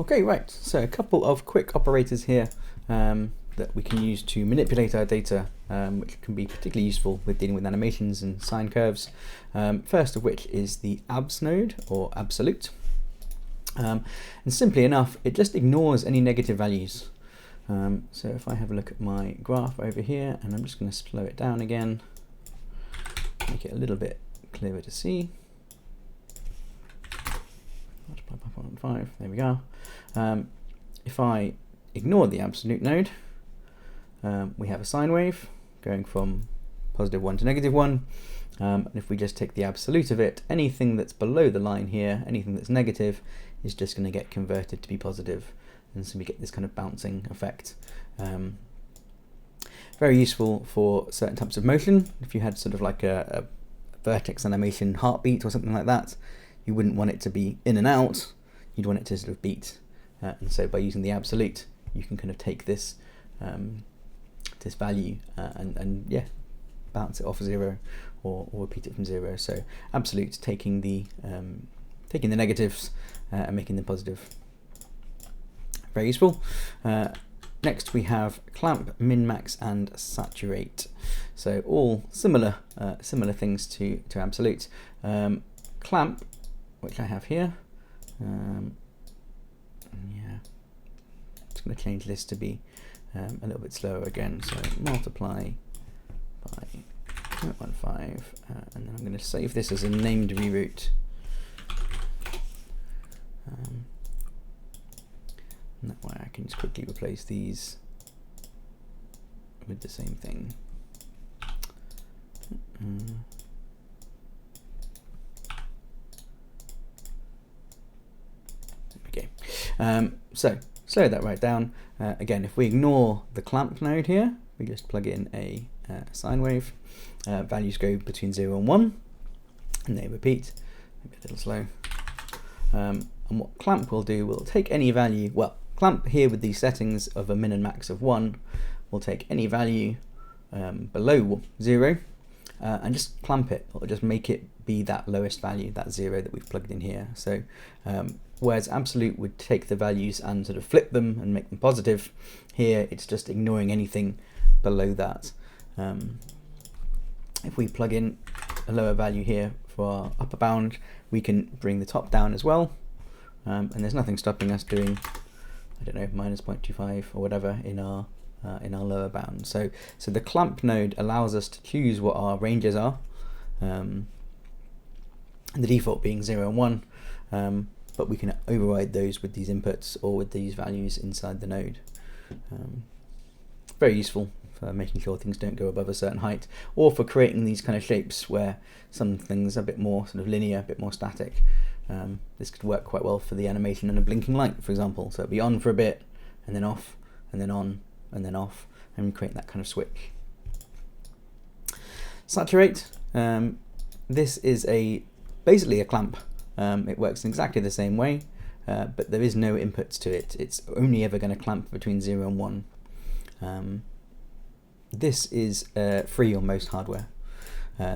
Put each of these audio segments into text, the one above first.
Okay, right, so a couple of quick operators here that we can use to manipulate our data, which can be particularly useful with dealing with animations and sine curves. First of which is the abs node, or absolute. And simply enough, it just ignores any negative values. So if I have a look at my graph over here, and I'm just going to slow it down again, make it a little bit clearer to see. Multiply by 0.5, there we go. If I ignore the absolute node, we have a sine wave going from +1 to -1. And if we just take the absolute of it, anything that's below the line here, anything that's negative, is just going to get converted to be positive. And so we get this kind of bouncing effect. Very useful for certain types of motion. If you had sort of like a vertex animation heartbeat or something like that, you wouldn't want it to be in and out, you'd want it to sort of beat. And so by using the absolute, you can kind of take this this value and yeah, bounce it off 0 or repeat it from 0. So absolute, taking the negatives and making them positive. Very useful. Next we have clamp, min, max, and saturate. So all similar things to absolute. Clamp, which I have here. Yeah, just going to change this to be a little bit slower again. So multiply by 0.15, and then I'm going to save this as a named reroute. And that way I can just quickly replace these with the same thing. Okay, so slow that right down. Again, if we ignore the clamp node here, we just plug in a sine wave. Values go between 0 and 1, and they repeat. Maybe a little slow. And what clamp will do, will take any value. Well, clamp here with these settings of a min and max of 1 will take any value below 0 and just clamp it, or just make it be that lowest value, that 0 that we've plugged in here. So whereas absolute would take the values and sort of flip them and make them positive, here it's just ignoring anything below that. If we plug in a lower value here for our upper bound, we can bring the top down as well, and there's nothing stopping us doing, I don't know, -0.25 or whatever in our lower bound. So the clamp node allows us to choose what our ranges are, and the default being 0 and 1, but we can override those with these inputs or with these values inside the node. Very useful for making sure things don't go above a certain height, or for creating these kind of shapes where some things are a bit more sort of linear, a bit more static. This could work quite well for the animation and a blinking light, for example. So it'd be on for a bit, and then off, and then on, and then off, and we create that kind of switch. Saturate. This is basically a clamp. It works in exactly the same way, but there is no inputs to it. It's only ever going to clamp between 0 and 1. This is free on most hardware.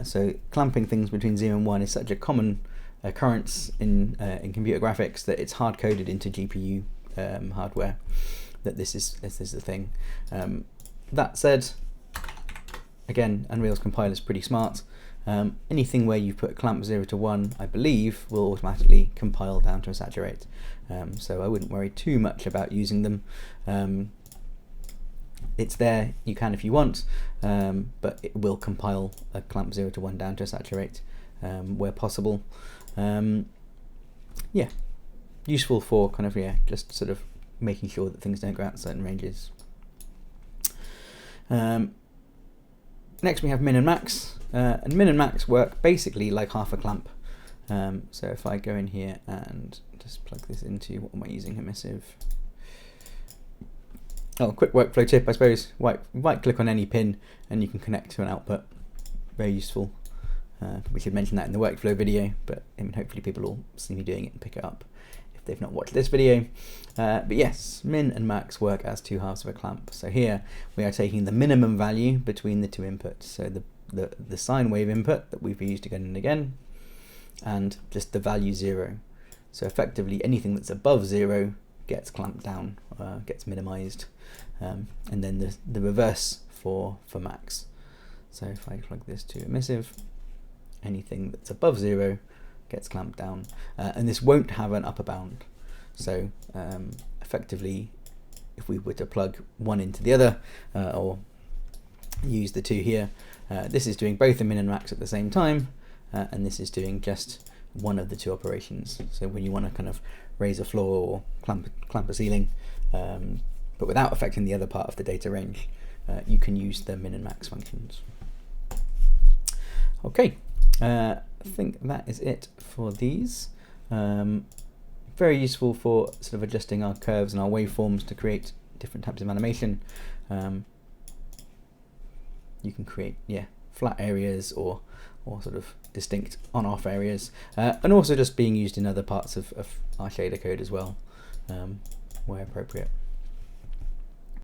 So clamping things between 0 and 1 is such a common occurrence in computer graphics that it's hard coded into GPU hardware that this is the thing. That said, again, Unreal's compiler is pretty smart. Anything where you put clamp 0 to 1, I believe, will automatically compile down to a saturate. So I wouldn't worry too much about using them. It's there, you can if you want, but it will compile a clamp 0 to 1 down to a saturate where possible. Yeah, useful for kind of, yeah, just sort of making sure that things don't go out certain ranges. Next we have min and max, and min and max work basically like half a clamp. So if I go in here and just plug this into, what am I using, emissive? Oh, quick workflow tip, I suppose. Right click on any pin and you can connect to an output. Very useful. We should mention that in the workflow video, but hopefully people will see me doing it and pick it up if they've not watched this video. But yes, min and max work as two halves of a clamp. So here we are taking the minimum value between the two inputs. So the sine wave input that we've used again and again, and just the value 0. So effectively anything that's above 0 gets clamped down, gets minimized, and then the reverse for max. So if I plug this to emissive, anything that's above 0 gets clamped down, and this won't have an upper bound. So effectively, if we were to plug one into the other, or use the two here, this is doing both the min and max at the same time, and this is doing just one of the two operations. So when you want to kind of raise a floor or clamp a ceiling, but without affecting the other part of the data range, you can use the min and max functions. Okay, I think that is it for these. Very useful for sort of adjusting our curves and our waveforms to create different types of animation. You can create, flat areas or sort of distinct on-off areas, and also just being used in other parts of our shader code as well, where appropriate.